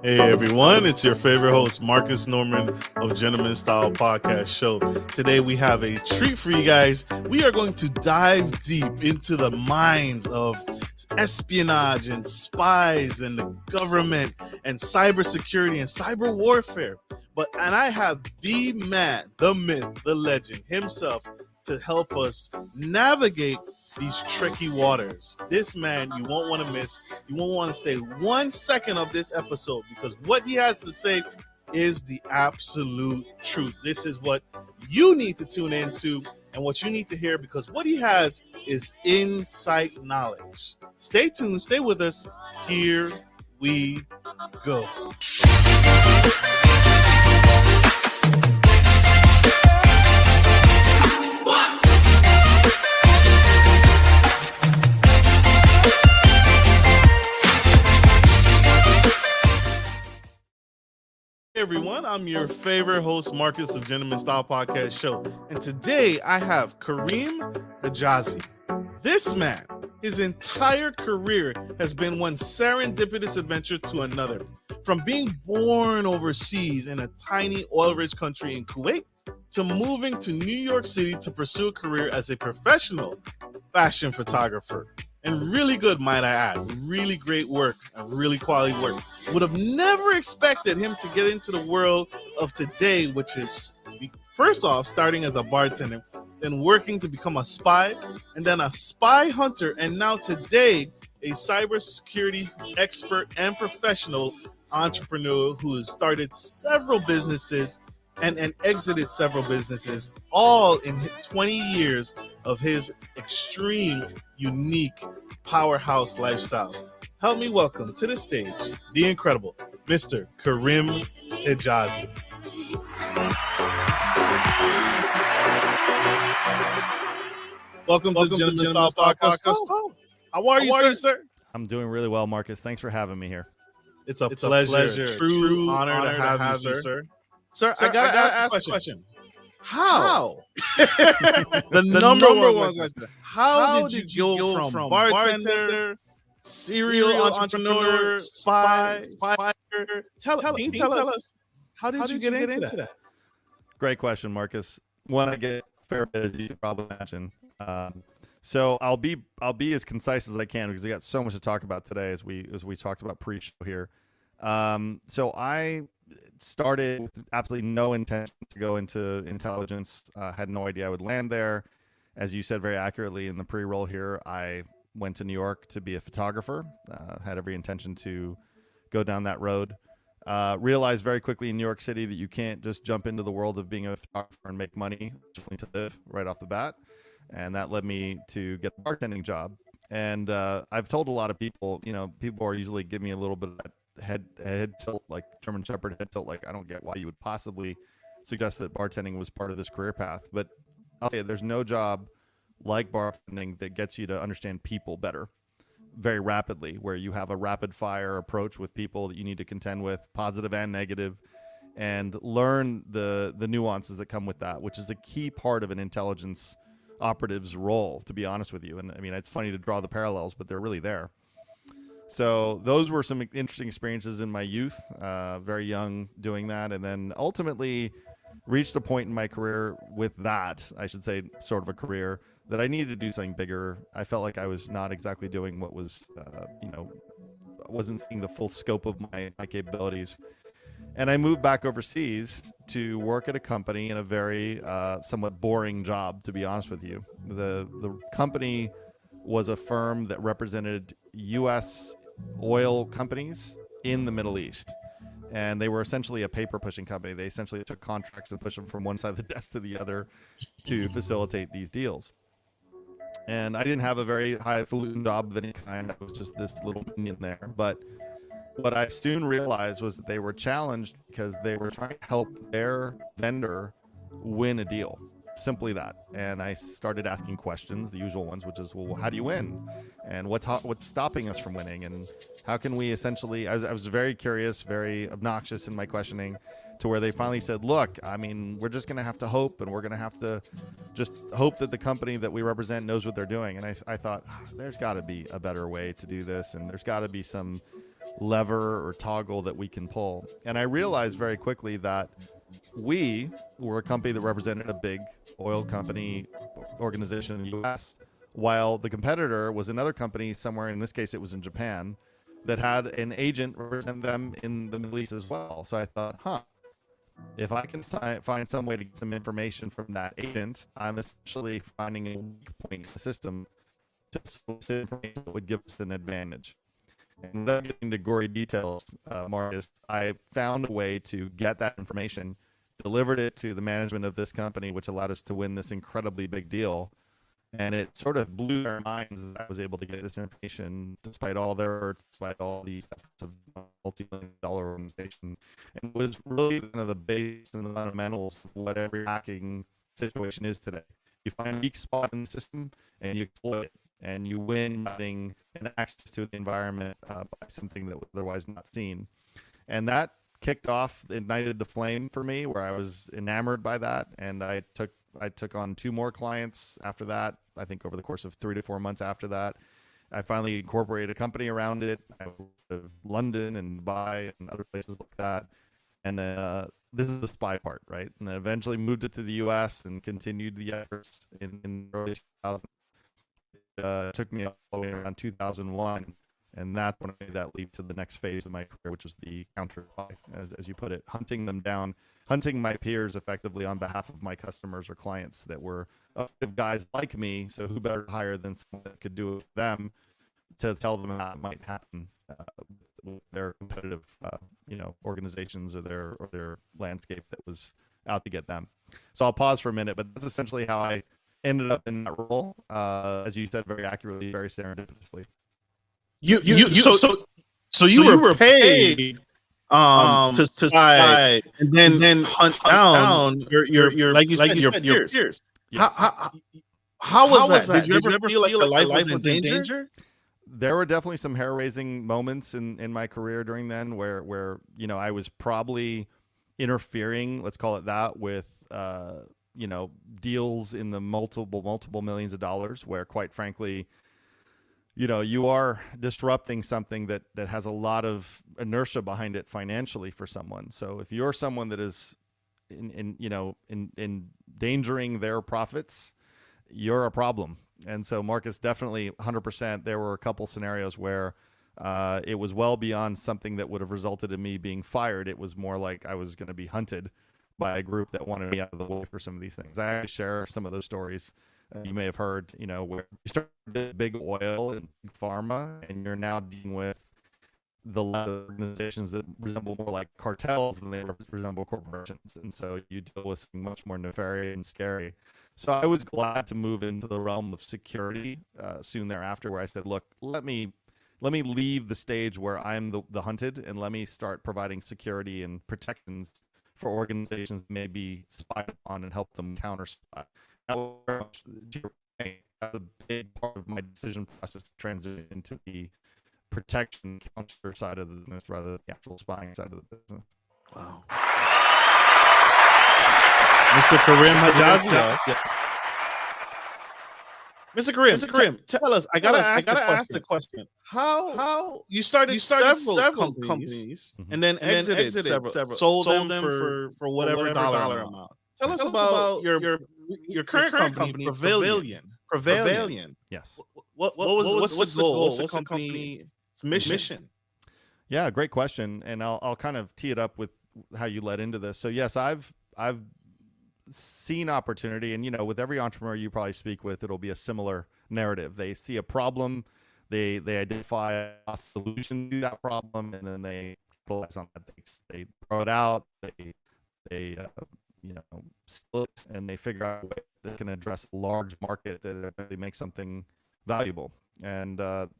Hey everyone, it's your favorite host, Marcus Norman of Gentleman Style Podcast Show. Today we have a treat for you guys. We are going to dive deep into the minds of espionage and spies and the government and cybersecurity and cyber warfare. And I have the man, the myth, the legend himself to help us navigate these tricky waters. This man you won't want to miss. You won't want to stay 1 second of this episode because what he has to say is the absolute truth. This is what you need to tune into and what you need to hear because what he has is insight knowledge. Stay tuned, stay with us. Here we go. Hey everyone, I'm your favorite host, Marcus of Gentleman Style Podcast Show. And today I have Karim Hijazi. This man, his entire career has been one serendipitous adventure to another. From being born overseas in a tiny oil-rich country in Kuwait to moving to New York City to pursue a career as a professional fashion photographer. And really good, might I add. Really great work and really quality work. Would have never expected him to get into the world of today, which is, first off, starting as a bartender, then working to become a spy, and then a spy hunter, and now today, a cybersecurity expert and professional entrepreneur who has started several businesses and exited several businesses, all in 20 years of his extreme, unique, powerhouse lifestyle. Help me welcome to the stage the incredible Mr. Karim Hijazi. Welcome to the Gentleman Style Podcast. How are you, sir? I'm doing really well, Marcus. Thanks for having me here. It's a pleasure. True honor to have you, sir. Sir, I gotta ask a question. How? the number one question. How did you go from bartender, serial entrepreneur, spy? Tell us, how did you get into that? Great question, Marcus. One I get a fair bit, as you can probably imagine. So I'll be as concise as I can because we got so much to talk about today as we talked about pre-show here. So I started with absolutely no intention to go into intelligence. Had no idea I would land there. As you said very accurately in the pre-roll here, I went to New York to be a photographer. Had every intention to go down that road. Realized very quickly in New York City that you can't just jump into the world of being a photographer and make money to live right off the bat. And that led me to get a bartending job. And I've told a lot of people, people are usually give me a little bit of that head tilt, like German Shepherd head tilt, like I don't get why you would possibly suggest that bartending was part of this career path. But I'll say there's no job like bartending that gets you to understand people better very rapidly, where you have a rapid fire approach with people that you need to contend with, positive and negative, and learn the nuances that come with that, which is a key part of an intelligence operative's role, to be honest with you. And I mean, it's funny to draw the parallels, but they're really there. So those were some interesting experiences in my youth, very young doing that. And then ultimately reached a point in my career with that, I should say, sort of a career that I needed to do something bigger. I felt like I was not exactly doing what was, wasn't seeing the full scope of my capabilities. And I moved back overseas to work at a company in a very somewhat boring job, to be honest with you. The company was a firm that represented U.S. oil companies in the Middle East. And they were essentially a paper pushing company. They essentially took contracts and pushed them from one side of the desk to the other to facilitate these deals. And I didn't have a very highfalutin job of any kind. I was just this little minion there. But what I soon realized was that they were challenged because they were trying to help their vendor win a deal. Simply that. And I started asking questions, the usual ones, which is, well, how do you win? And what's stopping us from winning? And how can we essentially, I was very curious, very obnoxious in my questioning, to where they finally said, look, I mean, we're just going to have to hope, and we're going to have to just hope that the company that we represent knows what they're doing. And I thought, there's got to be a better way to do this, and there's got to be some lever or toggle that we can pull. And I realized very quickly that we were a company that represented a big oil company organization in the US, while the competitor was another company somewhere, in this case it was in Japan, that had an agent represent them in the Middle East as well. So I thought, if I can find some way to get some information from that agent, I'm essentially finding a weak point in the system to solicit information that would give us an advantage. And without getting into gory details, Marcus, I found a way to get that information, delivered it to the management of this company, which allowed us to win this incredibly big deal. And it sort of blew their minds that I was able to get this information, despite all their efforts, despite all the efforts of a multi-million-dollar organization. And it was really one of the base and the fundamentals of what every hacking situation is today. You find a weak spot in the system and you exploit it, and you win by getting an access to the environment by something that was otherwise not seen. And that kicked off, ignited the flame for me, where I was enamored by that, and I took on 2 more clients after that. I think over the course of 3 to 4 months after that, I finally incorporated a company around it. I went to London and Dubai and other places like that. And this is the spy part, right? And then eventually moved it to the U.S. and continued the efforts in the early 2000s. It took me all the way around 2001. And that's when I made that leap to the next phase of my career, which was the counter spy, as you put it, hunting them down, hunting my peers effectively on behalf of my customers or clients that were guys like me. So who better to hire than someone that could do it for them to tell them how it might happen with their competitive, organizations or their landscape that was out to get them. So I'll pause for a minute, but that's essentially how I ended up in that role, as you said very accurately, very serendipitously. So you were paid to spy and then hunt down your like you said your peers. Yes. How was that? Did you ever feel like your life was in danger? There were definitely some hair-raising moments in my career during then where I was probably interfering, let's call it that, with deals in the multiple millions of dollars, where quite frankly, you are disrupting something that has a lot of inertia behind it financially for someone. So if you're someone that is endangering their profits, you're a problem. And so Marcus, definitely 100%. There were a couple scenarios where it was well beyond something that would have resulted in me being fired. It was more like I was going to be hunted by a group that wanted me out of the way for some of these things. I actually share some of those stories. You may have heard, where you started big oil and big pharma, and you're now dealing with the organizations that resemble more like cartels than they resemble corporations. And so you deal with something much more nefarious and scary. So I was glad to move into the realm of security soon thereafter, where I said, look, let me leave the stage where I'm the hunted, and let me start providing security and protections for organizations that may be spied on and help them counter spy. That was very much a big part of my decision process to transition into the protection counter side of the business rather than the actual spying side of the business. Wow. Mr. Karim Hijazi. Yeah. Mr. Karim, tell us. I gotta ask the question. How you started several companies and then exited several, sold them for whatever dollar amount. Tell us about your current company, Prevailion. Yes. What's the goal? What's the company's mission? Yeah, great question, and I'll kind of tee it up with how you led into this. So yes, I've seen opportunity, and with every entrepreneur you probably speak with, it'll be a similar narrative. They see a problem, they identify a solution to that problem, and then they capitalize on that. They throw it out, they steal it, and they figure out a way that can address a large market that really makes something valuable. And up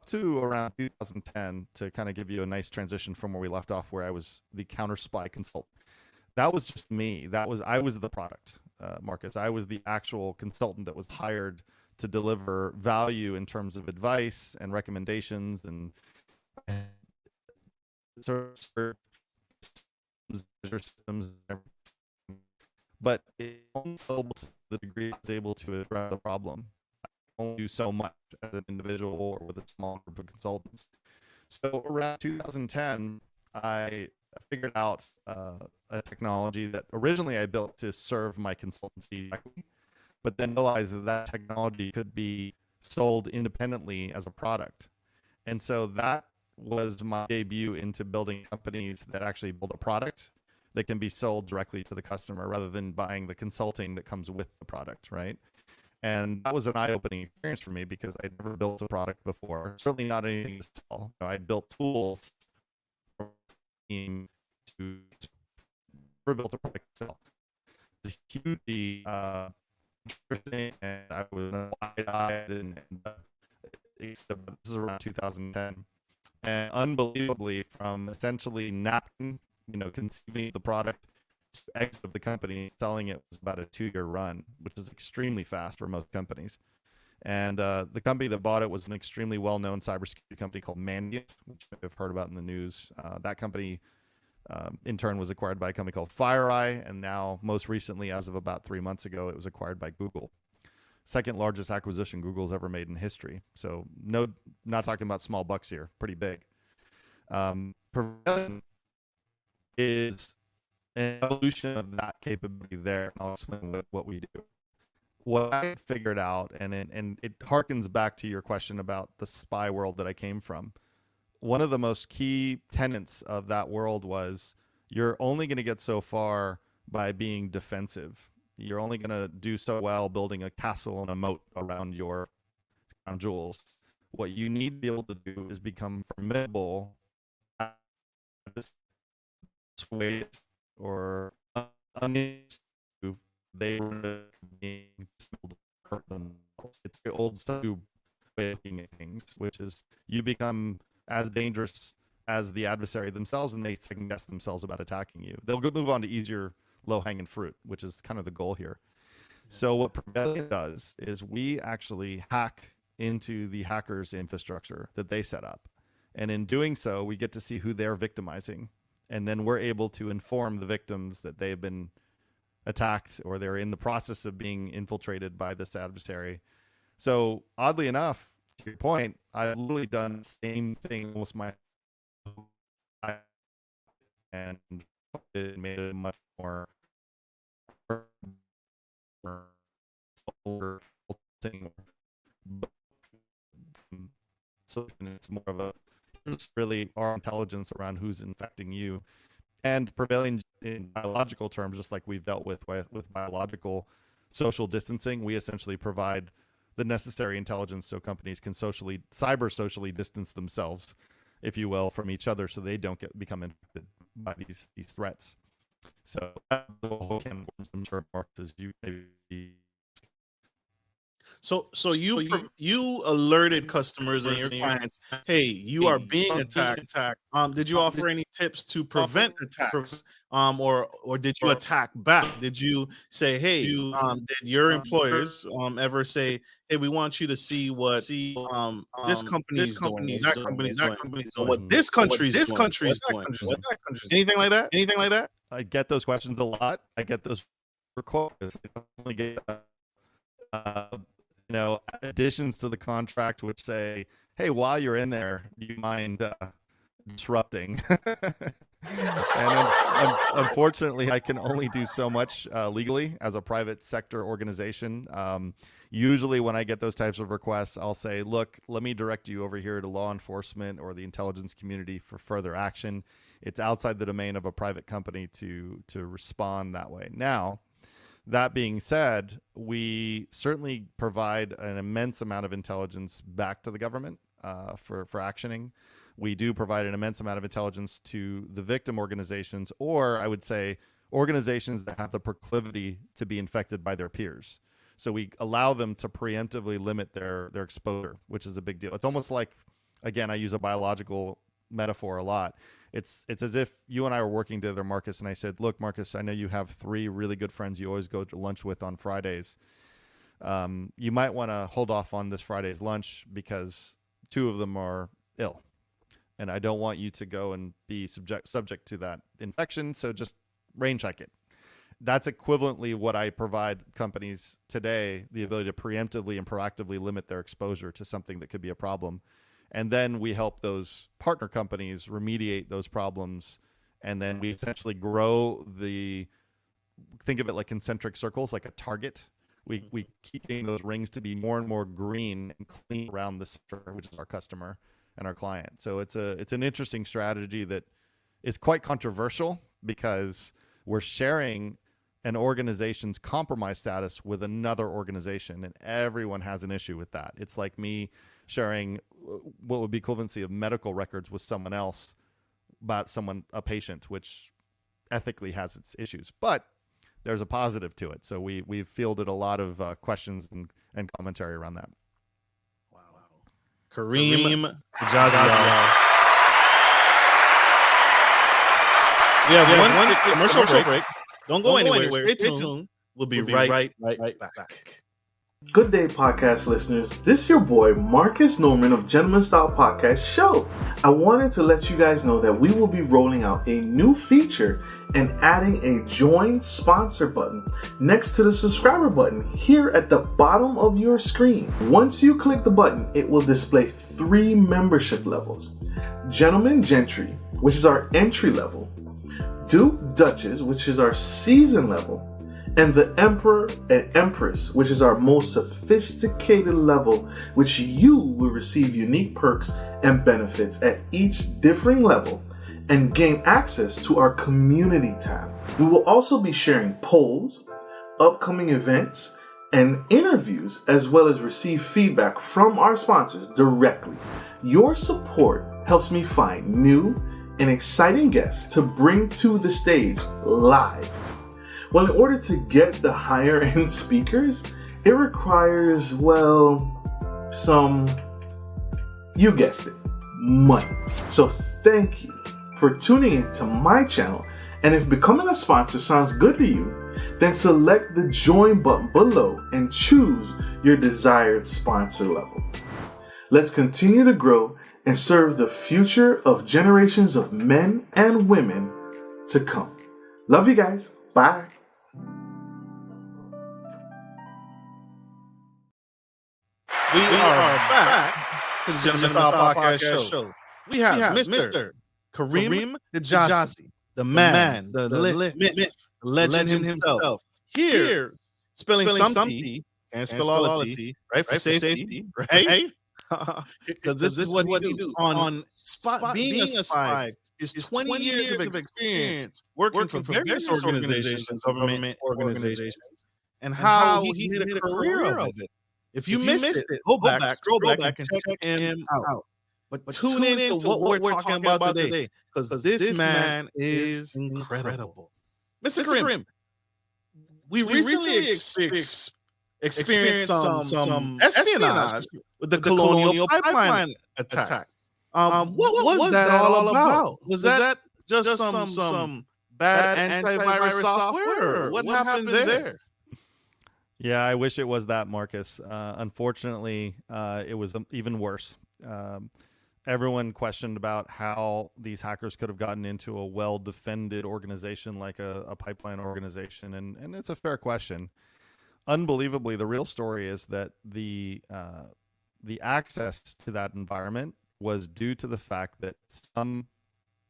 to around 2010, to kind of give you a nice transition from where we left off, where I was the counter spy consultant. That was just me. I was the product, Marcus. I was the actual consultant that was hired to deliver value in terms of advice and recommendations and systems. But it only to the degree I was able to address the problem. I only do so much as an individual or with a small group of consultants. So around 2010, I figured out a technology that originally I built to serve my consultancy directly, but then realized that that technology could be sold independently as a product. And so that was my debut into building companies that actually build a product that can be sold directly to the customer rather than buying the consulting that comes with the product, right? And that was an eye-opening experience for me because I'd never built a product before, certainly not anything to sell. I built tools for the team to never built a product to sell. It was hugely interesting, and I was wide-eyed, and this is around 2010. And unbelievably, from essentially napkin, conceiving the product to exit of the company, selling it was about a 2-year run, which is extremely fast for most companies. And the company that bought it was an extremely well-known cybersecurity company called Mandiant, which I've heard about in the news. That company, in turn, was acquired by a company called FireEye, and now, most recently, as of about 3 months ago, it was acquired by Google. Second largest acquisition Google's ever made in history. So no, not talking about small bucks here, pretty big. Prevailion is an evolution of that capability there. And I'll explain what we do. What I figured out, and it harkens back to your question about the spy world that I came from. One of the most key tenets of that world was you're only going to get so far by being defensive. You're only going to do so well building a castle and a moat around your crown jewels. What you need to be able to do is become formidable, persuade or they were being curtain. It's the old stuff way of looking at things, which is you become as dangerous as the adversary themselves, and they second guess themselves about attacking you. They'll go move on to easier low-hanging fruit, which is kind of the goal here. So what Prevailion does is we actually hack into the hackers' infrastructure that they set up. And in doing so, we get to see who they're victimizing. And then we're able to inform the victims that they've been attacked or they're in the process of being infiltrated by this adversary. So oddly enough, to your point, I've literally done the same thing almost my and it made it much more so it's more of a really our intelligence around who's infecting you. And Prevailion in biological terms, just like we've dealt with biological social distancing, we essentially provide the necessary intelligence so companies can cyber socially distance themselves, if you will, from each other so they don't become infected by these threats. So the whole can as you maybe. So you alerted customers and your clients, hey, you are being attacked. Did you offer any tips to prevent attacks? Or did you attack back? Did you say, hey, did your employers ever say, hey, we want you to see what this company's doing, that company's doing, what this country's doing, anything like that? Anything like that? I get those questions a lot. I get those requests. I definitely get additions to the contract which say, hey, while you're in there, do you mind disrupting? And unfortunately, I can only do so much legally as a private sector organization. Usually when I get those types of requests, I'll say, look, let me direct you over here to law enforcement or the intelligence community for further action. It's outside the domain of a private company to respond that way. Now, that being said, we certainly provide an immense amount of intelligence back to the government for actioning. We do provide an immense amount of intelligence to the victim organizations, or I would say organizations that have the proclivity to be infected by their peers. So we allow them to preemptively limit their exposure, which is a big deal. It's almost like, again, I use a biological metaphor a lot. It's as if you and I were working together, Marcus, and I said, look, Marcus, I know you have 3 really good friends you always go to lunch with on Fridays. You might want to hold off on this Friday's lunch because 2 of them are ill. And I don't want you to go and be subject to that infection, so just rain check it. That's equivalently what I provide companies today, the ability to preemptively and proactively limit their exposure to something that could be a problem. And then we help those partner companies remediate those problems. And then we essentially grow think of it like concentric circles, like a target. We keep getting those rings to be more and more green and clean around the center, which is our customer and our client. So it's an interesting strategy that is quite controversial because we're sharing an organization's compromise status with another organization, and everyone has an issue with that. It's like me sharing what would be equivalency of medical records with someone else about a patient, which ethically has its issues. But there's a positive to it. So we've fielded a lot of questions and commentary around that. Wow. Karim Hijazi. We have one commercial break. Don't go anywhere. Stay tuned. We'll be right back. Good day, podcast listeners. This is your boy, Marcus Norman of Gentleman Style Podcast Show. I wanted to let you guys know that we will be rolling out a new feature and adding a join sponsor button next to the subscriber button here at the bottom of your screen. Once you click the button, it will display 3 membership levels. Gentleman Gentry, which is our entry level, Duke Duchess, which is our season level, and the Emperor and Empress, which is our most sophisticated level, which you will receive unique perks and benefits at each differing level and gain access to our community tab. We will also be sharing polls, upcoming events, and interviews, as well as receive feedback from our sponsors directly. Your support helps me find new and exciting guests to bring to the stage live. Well, in order to get the higher end speakers, it requires, you guessed it, money. So thank you for tuning in to my channel. And if becoming a sponsor sounds good to you, then select the join button below and choose your desired sponsor level. Let's continue to grow and serve the future of generations of men and women to come. Love you guys. Bye. We are back to the Gentleman Style Podcast Show. We have Mr. Karim Hijazi, the man, the myth, legend himself. Here, spilling some tea, and spill all the tea, right? For safety, right? Because this is what he do. On spot, being a spy is 20 years of experience working for various organizations, government organizations, and how he made a career of it. If you missed it, go back, scroll back, and check him out. But tune in to what we're talking about today, because this man is incredible. Mr. Karim, we recently experienced some espionage with the Colonial Pipeline attack. What was that all about? Was that just some bad antivirus software, or what happened there? Yeah, I wish it was that, Marcus. Unfortunately, it was even worse. Everyone questioned about how these hackers could have gotten into a well-defended organization like a pipeline organization, and it's a fair question. Unbelievably, the real story is that the access to that environment was due to the fact that some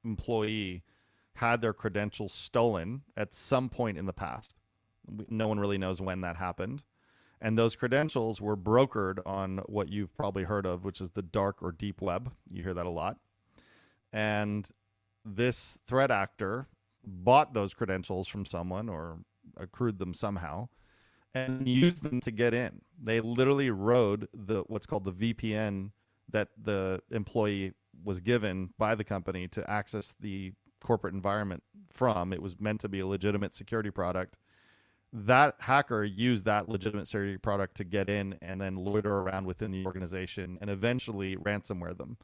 employee had their credentials stolen at some point in the past. No one really knows when that happened. And those credentials were brokered on what you've probably heard of, which is the dark or deep web. You hear that a lot. And this threat actor bought those credentials from someone or accrued them somehow and used them to get in. They literally rode what's called the VPN that the employee was given by the company to access the corporate environment from. It was meant to be a legitimate security product. That hacker used that legitimate security product to get in and then loiter around within the organization and eventually ransomware them.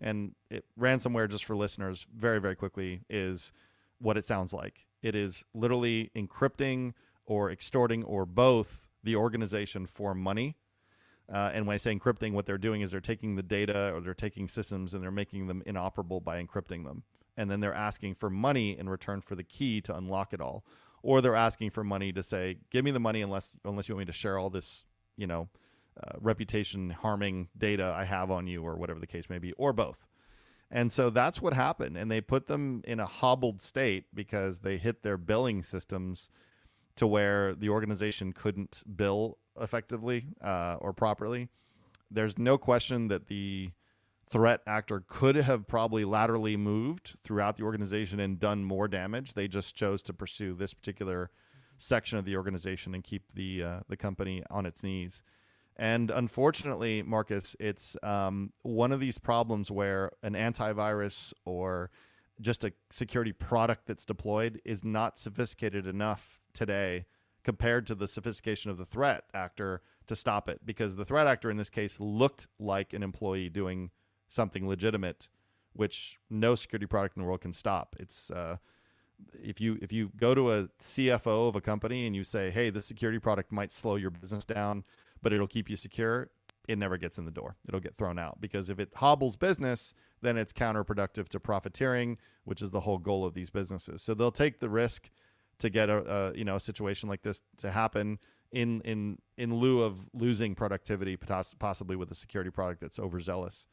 And ransomware, just for listeners, very, very quickly, is what it sounds like. It is literally encrypting or extorting or both the organization for money. And when I say encrypting, what they're doing is they're taking the data or they're taking systems and they're making them inoperable by encrypting them. And then they're asking for money in return for the key to unlock it all. Or they're asking for money to say, give me the money unless you want me to share all this, reputation harming data I have on you, or whatever the case may be, or both. And so that's what happened. And they put them in a hobbled state because they hit their billing systems to where the organization couldn't bill effectively or properly. There's no question that the threat actor could have probably laterally moved throughout the organization and done more damage. They just chose to pursue this particular section of the organization and keep the company on its knees. And unfortunately, Marcus, it's one of these problems where an antivirus or just a security product that's deployed is not sophisticated enough today compared to the sophistication of the threat actor to stop it, because the threat actor in this case looked like an employee doing something legitimate, which no security product in the world can stop. It's if you go to a CFO of a company and you say, hey, the security product might slow your business down, but it'll keep you secure, it never gets in the door. It'll get thrown out, because if it hobbles business, then it's counterproductive to profiteering, which is the whole goal of these businesses. So they'll take the risk to get a situation like this to happen in lieu of losing productivity, possibly with a security product that's overzealous.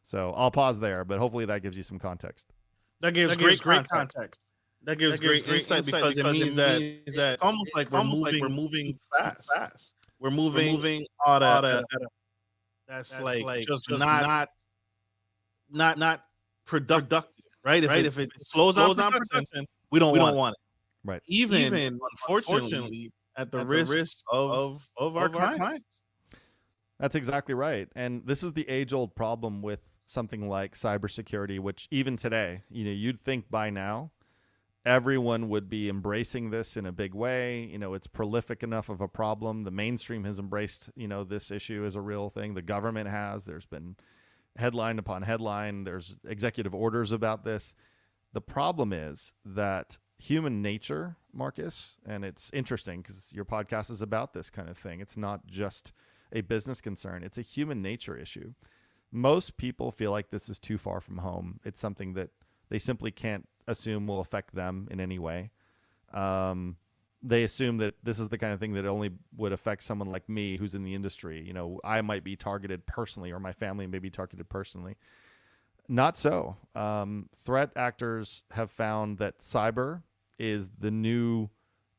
So I'll pause there, but hopefully that gives you some context. That gives great context. That gives great insight because it means that it's almost like we're moving fast. We're moving at a that's like just not productive, right? If it slows down production, we don't want it. Right. Even unfortunately, at the risk of our clients. That's exactly right. And this is the age-old problem with something like cybersecurity, which even today, you'd think by now everyone would be embracing this in a big way. It's prolific enough of a problem. The mainstream has embraced, this issue as a real thing. The government has. There's been headline upon headline. There's executive orders about this. The problem is that human nature, Marcus, and it's interesting because your podcast is about this kind of thing. It's not just a business concern. It's a human nature issue. Most people feel like this is too far from home. It's something that they simply can't assume will affect them in any way. They assume that this is the kind of thing that only would affect someone like me who's in the industry. I might be targeted personally, or my family may be targeted personally. Not so. Threat actors have found that cyber is the new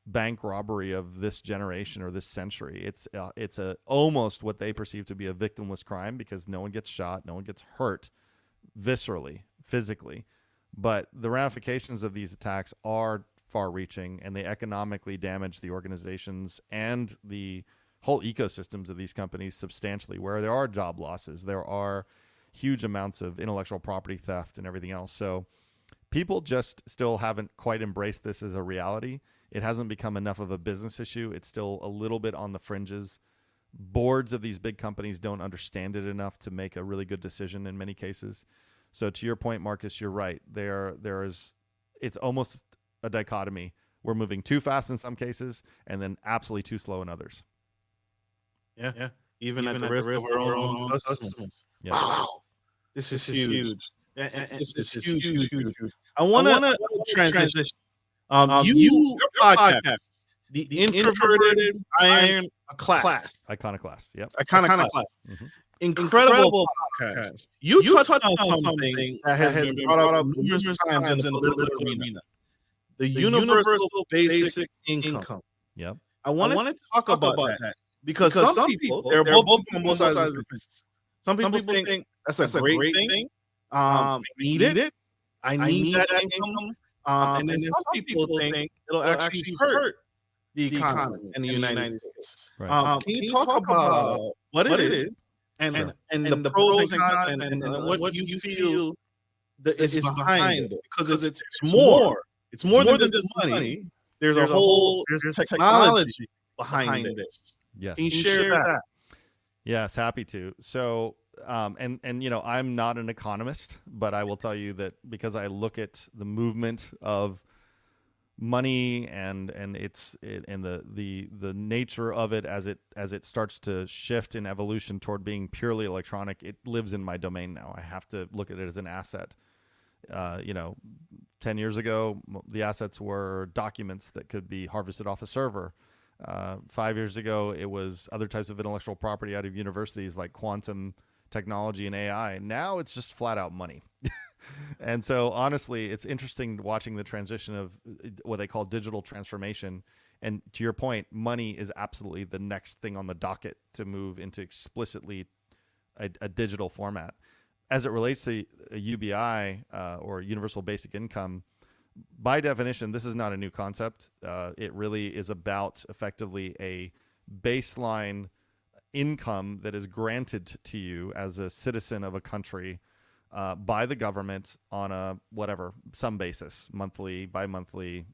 bank robbery of this generation or this century. It's almost what they perceive to be a victimless crime, because no one gets shot, no one gets hurt viscerally, physically. But the ramifications of these attacks are far-reaching, and they economically damage the organizations and the whole ecosystems of these companies substantially, where there are job losses, there are huge amounts of intellectual property theft and everything else. So people just still haven't quite embraced this as a reality. It hasn't become enough of a business issue. It's still a little bit on the fringes. Boards of these big companies don't understand it enough to make a really good decision in many cases. So to your point, Marcus, you're right. It's almost a dichotomy. We're moving too fast in some cases, and then absolutely too slow in others. Yeah. Even at the risk of our own customers. Yeah. Wow. This is huge. This is huge. I want to transition. Your podcast, the Introverted Iconoclast. Iconoclast. Yep. Iconoclast. Mm-hmm. Incredible podcast. You touched on something that has been brought up numerous times in the political arena. The universal basic income. Yep. I want to talk about that because some people, they're both on both sides of the fence. Some people think that's a great thing. I need it. I need that income. And then some people think it'll actually hurt the economy in the United States. Right. Can you talk about what it is and the pros and cons and what you feel that is behind it? Because it's more. It's more than just money. There's technology behind this. Yes. Can you share that? Yes, happy to. So, and I'm not an economist, but I will tell you that because I look at the movement of money and the nature of it as it starts to shift in evolution toward being purely electronic, it lives in my domain now. I have to look at it as an asset. 10 years ago, the assets were documents that could be harvested off a server. 5 years ago, it was other types of intellectual property out of universities like quantum technology and AI. Now it's just flat out money. And so honestly, it's interesting watching the transition of what they call digital transformation. And to your point, money is absolutely the next thing on the docket to move into explicitly a digital format. As it relates to a UBI or universal basic income, by definition, this is not a new concept. It really is about effectively a baseline income that is granted to you as a citizen of a country by the government on some basis, monthly, bi-monthly,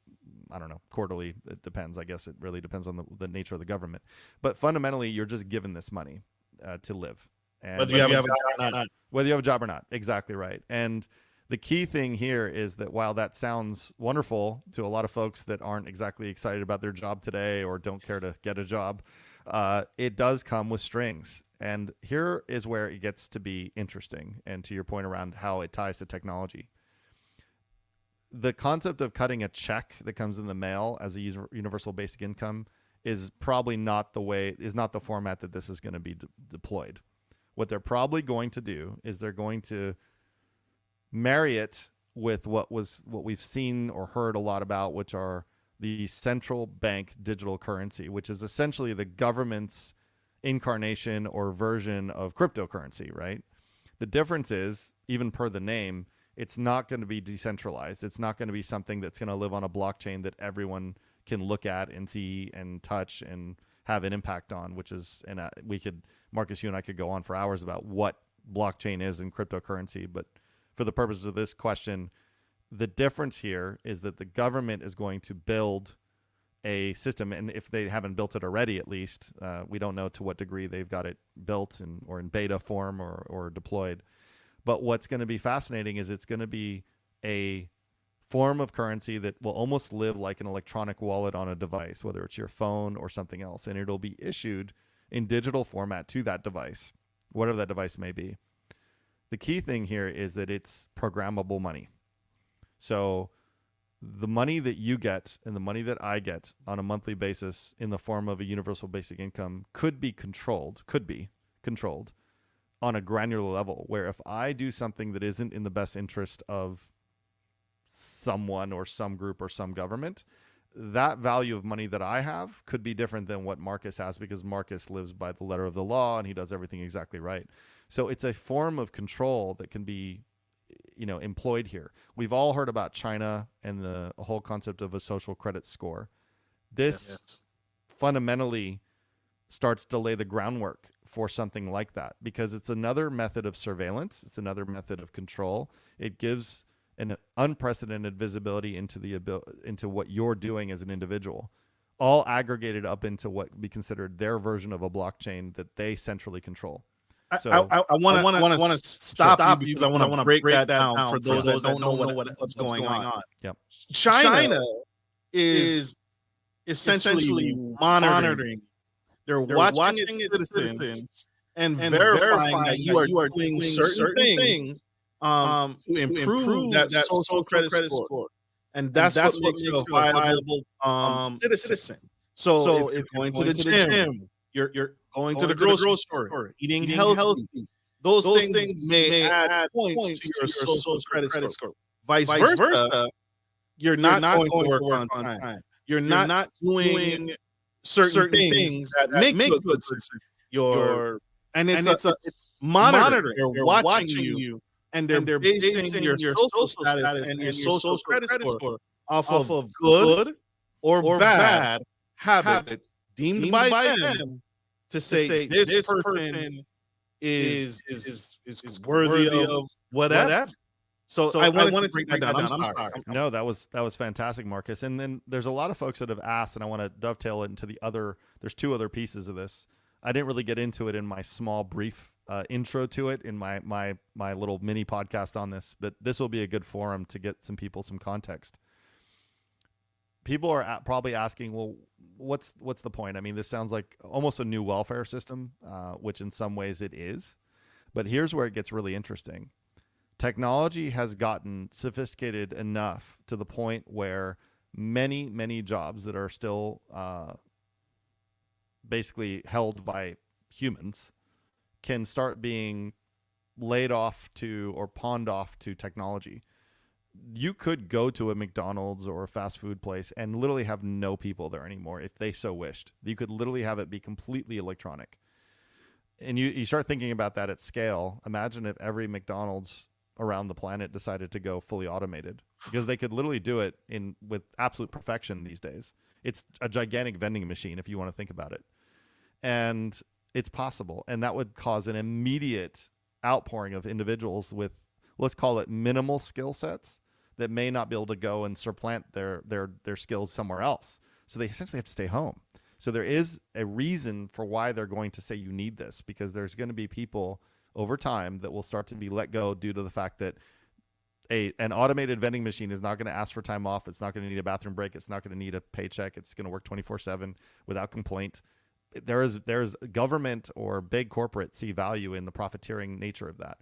I don't know, quarterly. It depends. I guess it really depends on the nature of the government. But fundamentally, you're just given this money to live. And Whether you have a job or not. Whether you have a job or not. Exactly right. And the key thing here is that while that sounds wonderful to a lot of folks that aren't exactly excited about their job today or don't care to get a job, it does come with strings. And here is where it gets to be interesting. And to your point around how it ties to technology. The concept of cutting a check that comes in the mail as a universal basic income is probably not the format that this is going to be deployed. What they're probably going to do is they're going to marry it with what we've seen or heard a lot about, which are the central bank digital currency, which is essentially the government's incarnation or version of cryptocurrency, right? The difference is, even per the name, it's not going to be decentralized. It's not going to be something that's going to live on a blockchain that everyone can look at and see and touch and have an impact on, which is, and Marcus, you and I could go on for hours about what blockchain is in cryptocurrency, but for the purposes of this question, the difference here is that the government is going to build a system, and if they haven't built it already, at least, we don't know to what degree they've got it built or in beta form or deployed. But what's going to be fascinating is it's going to be a form of currency that will almost live like an electronic wallet on a device, whether it's your phone or something else, and it'll be issued in digital format to that device, whatever that device may be. The key thing here is that it's programmable money. So the money that you get and the money that I get on a monthly basis in the form of a universal basic income could be controlled on a granular level, where if I do something that isn't in the best interest of someone or some group or some government, that value of money that I have could be different than what Marcus has, because Marcus lives by the letter of the law and he does everything exactly right. So it's a form of control that can be, employed here. We've all heard about China and the whole concept of a social credit score. This fundamentally starts to lay the groundwork for something like that, because it's another method of surveillance. It's another method of control. It gives an unprecedented visibility into what you're doing as an individual, all aggregated up into what would be considered their version of a blockchain that they centrally control. So I want to stop you because I want to break that down for those that don't know what's going on. Yep. China is essentially monitoring. They're watching its citizens and verifying that you are doing certain things to improve that social credit score. And that's what makes you a viable citizen. So if you're going to the gym, you're going to the grocery store, eating healthy, those things may add points to your social credit score. Vice versa, you're not going to work on time. You're not doing certain things that make you a good citizen. It's monitoring. They're watching you, and they're basing your social status and your social credit score off of good or bad habits deemed by them to say this person is worthy of whatever. So I wanted to break that down. I'm sorry. No, that was fantastic, Marcus. And then there's a lot of folks that have asked, and I want to dovetail it into there's two other pieces of this. I didn't really get into it in my small, brief intro to it in my little mini podcast on this, but this will be a good forum to get some people some context. People are probably asking, well, what's the point? I mean, this sounds like almost a new welfare system, which in some ways it is. But here's where it gets really interesting. Technology has gotten sophisticated enough to the point where many, many jobs that are still basically held by humans can start being laid off to or pawned off to technology. You could go to a McDonald's or a fast food place and literally have no people there anymore if they so wished. You could literally have it be completely electronic. And you start thinking about that at scale. Imagine if every McDonald's around the planet decided to go fully automated, because they could literally do it with absolute perfection these days. It's a gigantic vending machine if you want to think about it. And it's possible. And that would cause an immediate outpouring of individuals with, let's call it, minimal skill sets that may not be able to go and supplant their skills somewhere else. So they essentially have to stay home. So there is a reason for why they're going to say you need this, because there's going to be people over time that will start to be let go due to the fact that an automated vending machine is not going to ask for time off. It's not going to need a bathroom break. It's not going to need a paycheck. It's going to work 24/7 without complaint. There's government or big corporate see value in the profiteering nature of that.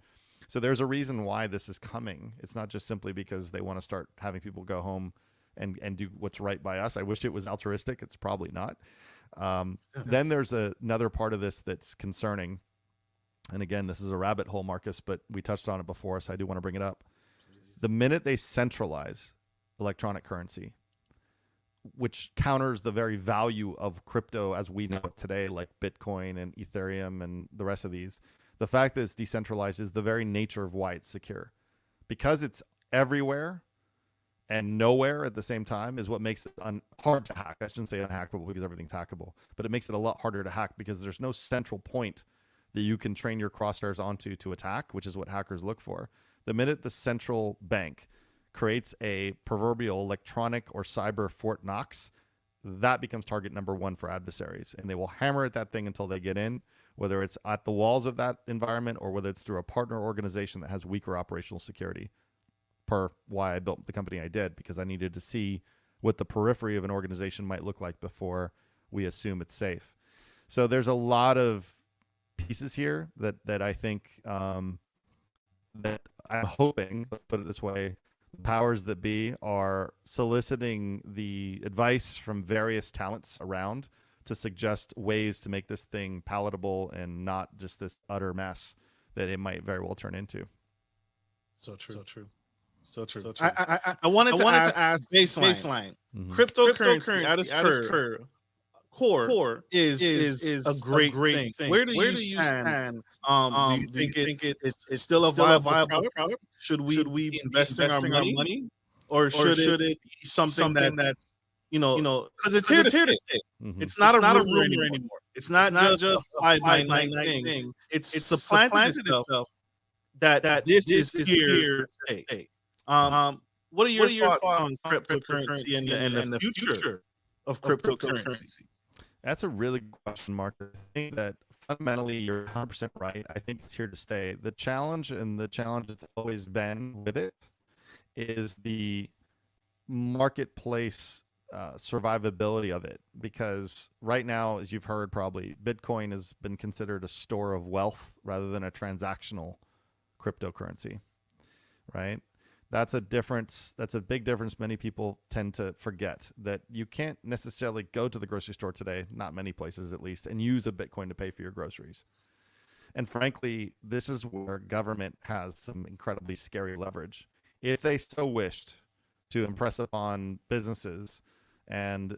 So there's a reason why this is coming. It's not just simply because they want to start having people go home and do what's right by us. I wish it was altruistic. It's probably not. Then there's another part of this that's concerning. And again, this is a rabbit hole, Marcus, but we touched on it before, so I do want to bring it up. The minute they centralize electronic currency, which counters the very value of crypto as we know it today, like Bitcoin and Ethereum and the rest of these, the fact that it's decentralized is the very nature of why it's secure. Because it's everywhere and nowhere at the same time is what makes it hard to hack. I shouldn't say unhackable because everything's hackable, but it makes it a lot harder to hack because there's no central point that you can train your crosshairs onto to attack, which is what hackers look for. The minute the central bank creates a proverbial electronic or cyber Fort Knox, that becomes target number one for adversaries. And they will hammer at that thing until they get in, whether it's at the walls of that environment or whether it's through a partner organization that has weaker operational security. Per why I built the company I did, because I needed to see what the periphery of an organization might look like before we assume it's safe. So there's a lot of pieces here that I think that I'm hoping, let's put it this way, the powers that be are soliciting the advice from various talents around to suggest ways to make this thing palatable and not just this utter mess that it might very well turn into. So true. So true. So true. So true. I wanted to ask baseline. Mm-hmm. Cryptocurrency at its core is a great thing. Where do you stand? Do you think it's still a viable product? Should we be investing our money? Or should it be something that's, because it's here to stay. Mm-hmm. It's not a rumor anymore. It's not just a fly-by-night thing. It's supplanted itself that this is here to stay. What are your thoughts on cryptocurrency and the future of cryptocurrency? That's a really good question, Mark. I think that fundamentally you're 100% right. I think it's here to stay. The challenge that's always been with it is the marketplace survivability of it. Because right now, as you've heard probably, Bitcoin has been considered a store of wealth rather than a transactional cryptocurrency, right? That's a difference. That's a big difference. Many people tend to forget that you can't necessarily go to the grocery store today, not many places at least, and use a Bitcoin to pay for your groceries. And frankly, this is where government has some incredibly scary leverage. If they so wished to impress upon businesses and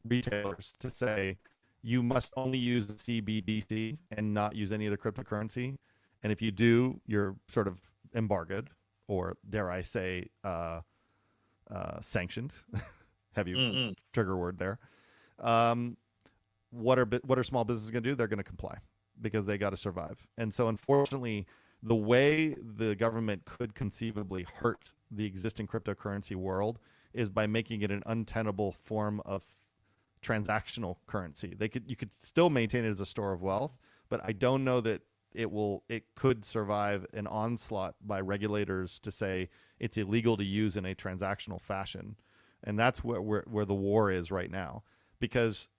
retailers to say, you must only use the CBDC and not use any other cryptocurrency. And if you do, you're sort of embargoed, or dare I say, sanctioned. Heavy trigger word there. What are small businesses going to do? They're going to comply because they got to survive. And so, unfortunately, the way the government could conceivably hurt the existing cryptocurrency world is by making it an untenable form of transactional currency. You could still maintain it as a store of wealth, but I don't know that it could survive an onslaught by regulators to say it's illegal to use in a transactional fashion. And that's where the war is right now. Because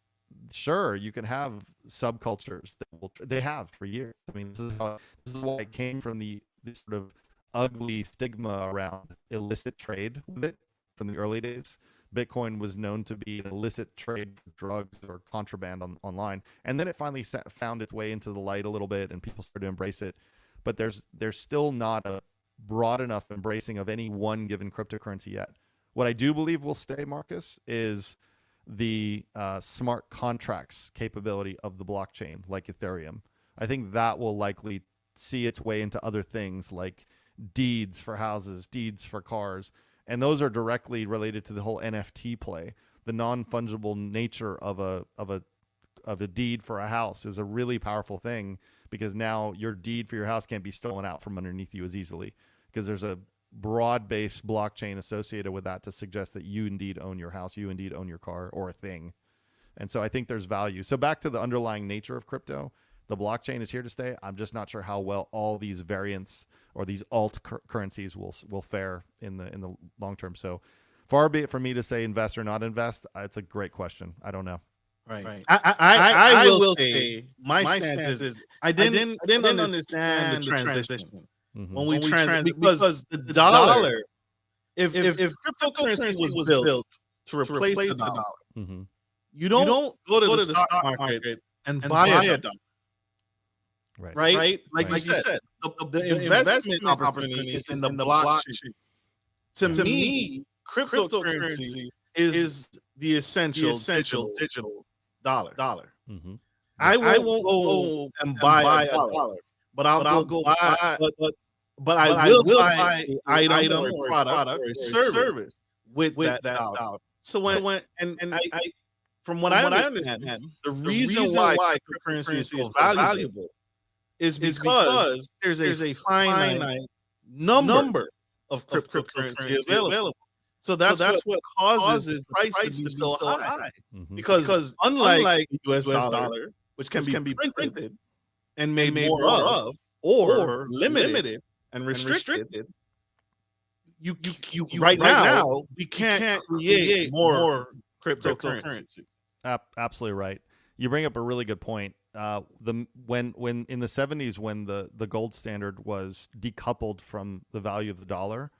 sure, you can have subcultures that they have for years. I mean, this is why it came from this sort of ugly stigma around illicit trade with it from the early days, Bitcoin was known to be an illicit trade for drugs or contraband online. And then it finally found its way into the light a little bit and people started to embrace it. But there's still not a broad enough embracing of any one given cryptocurrency yet. What I do believe will stay, Marcus, is the smart contracts capability of the blockchain, like Ethereum. I think that will likely see its way into other things like deeds for houses, deeds for cars. And those are directly related to the whole NFT play. The non-fungible nature of a deed for a house is a really powerful thing, because now your deed for your house can't be stolen out from underneath you as easily, because there's a broad-based blockchain associated with that to suggest that you indeed own your house, you indeed own your car or a thing. And so I think there's value. So back to the underlying nature of crypto, the blockchain is here to stay. I'm just not sure how well all these variants or these alt currencies will fare in the long term. So far be it for me to say invest or not invest. It's a great question. I don't know. Right. I will say my stance is I didn't understand the transition. Mm-hmm. When we transit, because the dollar, if cryptocurrency was built to replace the dollar, mm-hmm. you don't go to the stock market and buy a dollar. Right? Like you said, the investment opportunity is in the blockchain. To me, cryptocurrency is the essential digital dollar. Mm-hmm. I won't go and buy a dollar, but I'll go buy. But I will buy an item or product or service with that dollar. So when I from what I understand, the reason why cryptocurrency is so valuable is because there's a finite number of cryptocurrency available. So that's what causes the price to be so high. Mm-hmm. Because unlike the US dollar, which can be printed and made more of, or limited and restricted, you right now we can't create more cryptocurrency. Absolutely right. You bring up a really good point. When in the 70s, when the gold standard was decoupled from the value of the dollar,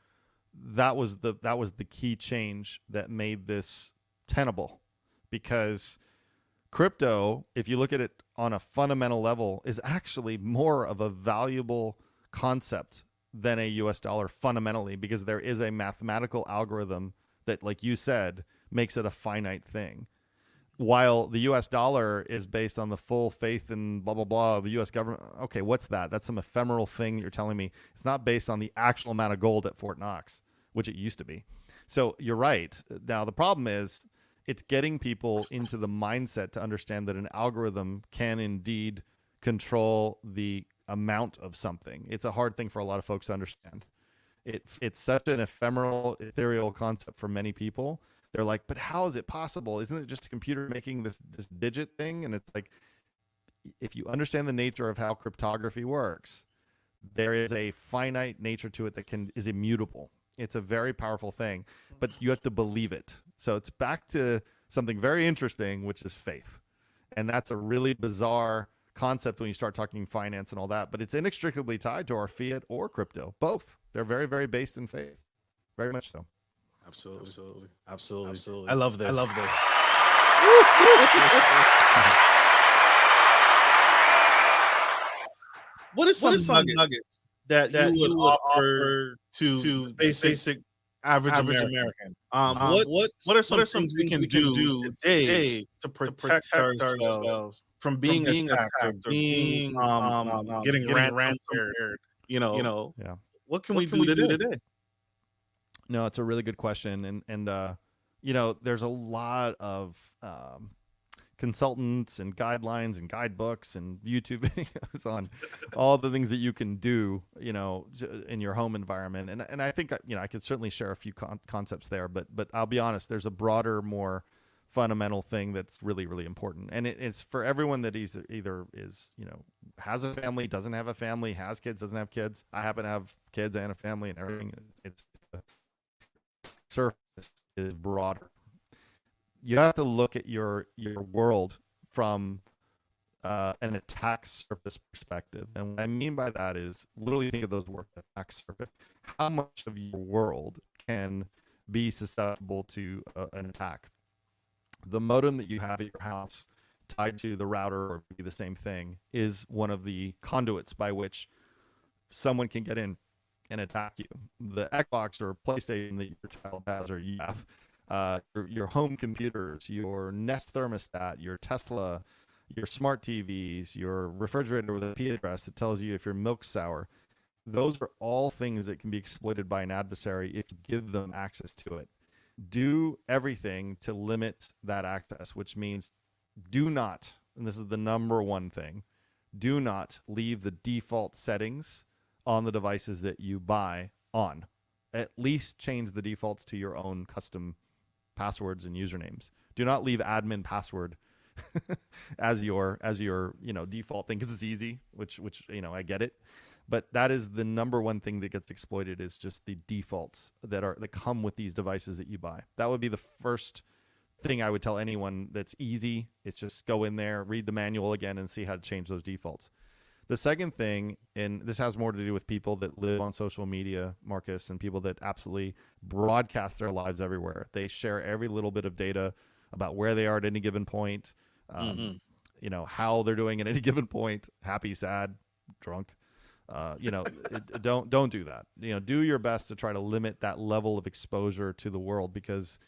that was the key change that made this tenable, because crypto, if you look at it on a fundamental level, is actually more of a valuable concept than a US dollar fundamentally, because there is a mathematical algorithm that, like you said, makes it a finite thing. While the US dollar is based on the full faith and blah, blah, blah of the US government. Okay, what's that? That's some ephemeral thing you're telling me. It's not based on the actual amount of gold at Fort Knox, which it used to be. So you're right. Now, the problem is it's getting people into the mindset to understand that an algorithm can indeed control the amount of something. It's a hard thing for a lot of folks to understand. It's such an ephemeral, ethereal concept for many people. They're like, but how is it possible? Isn't it just a computer making this digit thing? And it's like, if you understand the nature of how cryptography works, there is a finite nature to it that is immutable. It's a very powerful thing, but you have to believe it. So it's back to something very interesting, which is faith. And that's a really bizarre concept when you start talking finance and all that, but it's inextricably tied to our fiat or crypto. Both. They're very, very based in faith. Very much so. Absolutely. I love this. What are some nuggets that you would offer to basic average American? What are some things we can do today to protect ourselves from being attacked, or being getting ransomware? Yeah. What can we do today? No, it's a really good question. And there's a lot of consultants and guidelines and guidebooks and YouTube videos on all the things that you can do, in your home environment. And I think, I could certainly share a few concepts there, but I'll be honest, there's a broader, more fundamental thing that's really, really important. And it's for everyone that either has a family, doesn't have a family, has kids, doesn't have kids. I happen to have kids and a family and everything. It's surface is broader. You have to look at your world from an attack surface perspective. And what I mean by that is literally think of those words, attack surface. How much of your world can be susceptible to an attack. The modem that you have at your house tied to the router, or be the same thing, is one of the conduits by which someone can get in and attack you. The Xbox or PlayStation that your child has or you have, your home computers, your Nest thermostat, your Tesla, your smart TVs, your refrigerator with a IP address that tells you if your milk's sour. Those are all things that can be exploited by an adversary if you give them access to it. Do everything to limit that access, which means do not, and this is the number one thing, do not leave the default settings on the devices that you buy on. At least change the defaults to your own custom passwords and usernames. Do not leave admin password as your default thing, because it's easy, which I get it. But that is the number one thing that gets exploited, is just the defaults that come with these devices that you buy. That would be the first thing I would tell anyone. That's easy. It's just go in there, read the manual again, and see how to change those defaults. The second thing, and this has more to do with people that live on social media, Marcus, and people that absolutely broadcast their lives everywhere. They share every little bit of data about where they are at any given point, how they're doing at any given point, happy, sad, drunk. Don't do that. Do your best to try to limit that level of exposure to the world, because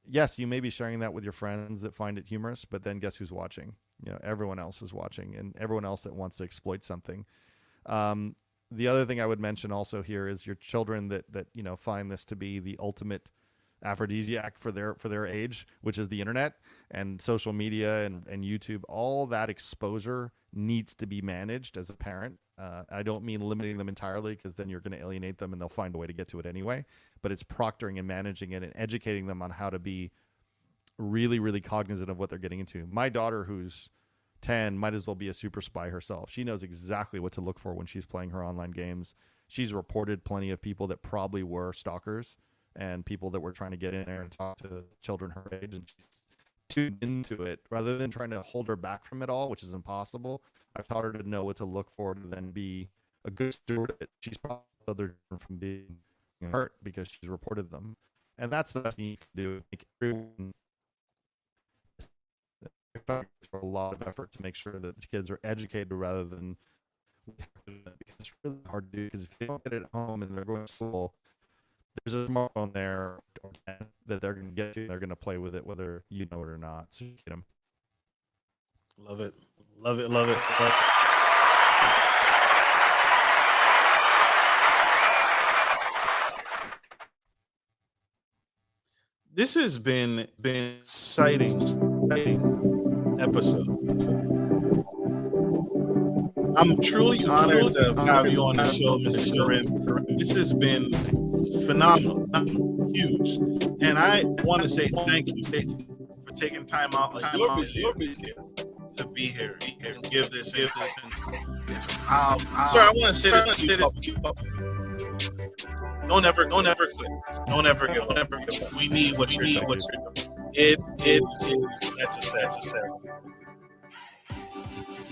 yes, you may be sharing that with your friends that find it humorous, but then guess who's watching? Everyone else is watching, and everyone else that wants to exploit something. The other thing I would mention also here is your children that find this to be the ultimate aphrodisiac for their age, which is the internet and social media and YouTube. All that exposure needs to be managed as a parent. I don't mean limiting them entirely, because then you're going to alienate them and they'll find a way to get to it anyway. But it's proctoring and managing it and educating them on how to be really, really cognizant of what they're getting into. My daughter, who's 10, might as well be a super spy herself. She knows exactly what to look for when she's playing her online games. She's reported plenty of people that probably were stalkers and people that were trying to get in there and talk to children her age, and she's tuned into it rather than trying to hold her back from it all, which is impossible. I've taught her to know what to look for to then be a good steward of it. She's probably other from being hurt because she's reported them. And that's the thing you can do. Make everyone throw a lot of effort to make sure that the kids are educated rather than, because it's really hard to do, because if you don't get it at home and they're going to school, there's a smartphone there that they're going to get to. They're going to play with it whether you know it or not. So you get them. Love it. Love it. Love it. Love it. This has been exciting episode. I'm truly honored to have you on the show, Mr. Karim. This has been phenomenal, huge, and I want to say thank you for taking time out of your busy to be here and give this insight. Sir, I want to say this. Don't ever quit. Don't ever give up. We need what you're doing. That's a set.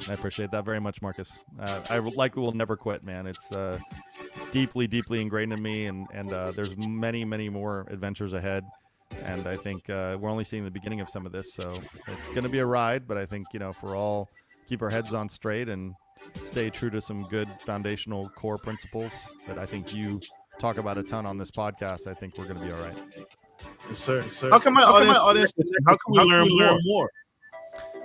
I appreciate that very much, Marcus. I will never quit, man. It's deeply, deeply ingrained in me, and there's many, many more adventures ahead. And I think we're only seeing the beginning of some of this, so it's going to be a ride. But I think, if we're all keep our heads on straight and stay true to some good foundational core principles that I think you talk about a ton on this podcast, I think we're going to be all right. Yes, sir. How can my audience? How can we learn more?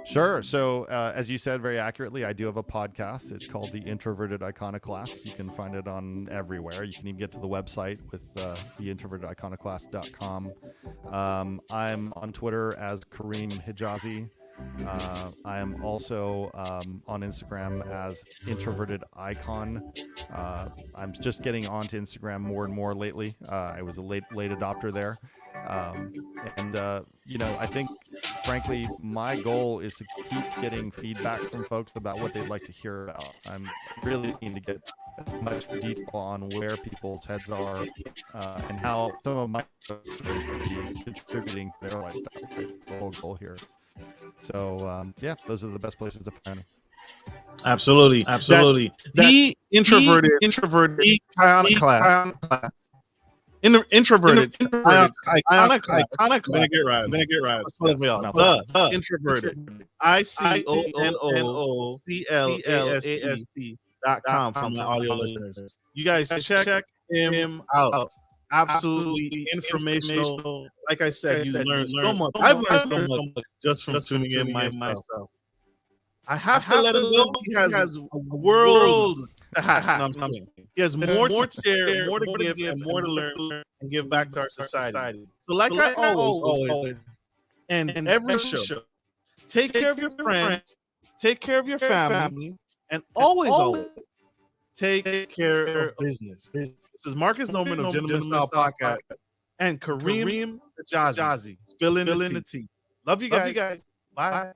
Sure. So, as you said very accurately, I do have a podcast. It's called The Introverted Iconoclast. You can find it on everywhere. You can even get to the website with theintrovertediconoclast.com. I'm on Twitter as Karim Hijazi. I am also on Instagram as Introverted Icon. I'm just getting onto Instagram more and more lately. I was a late adopter there. I think, frankly, my goal is to keep getting feedback from folks about what they'd like to hear about. I'm really keen to get as much detail on where people's heads are and how some of my stories could be contributing to their lifestyle. That's the whole goal here. So, those are the best places to find me. Absolutely. The introverted iconoclast. Introverted. Iconic. I'm Iconic. gonna get right. The introverted. ICONOCLAST.com for my audio listeners. You guys check him out. Absolutely informational. Like I said, you learn so much. I've learned so much just from tuning in myself. I have to let him go. He has a world to have. No, he has more to share, more to give, and more to learn and give back to our society. So like I always and every show, take care of your friends, take care of your family, and always take care of business. This is Marcus Norman of Gentleman Style Podcast and Karim Hijazi. Spilling the tea. Love you guys. Bye.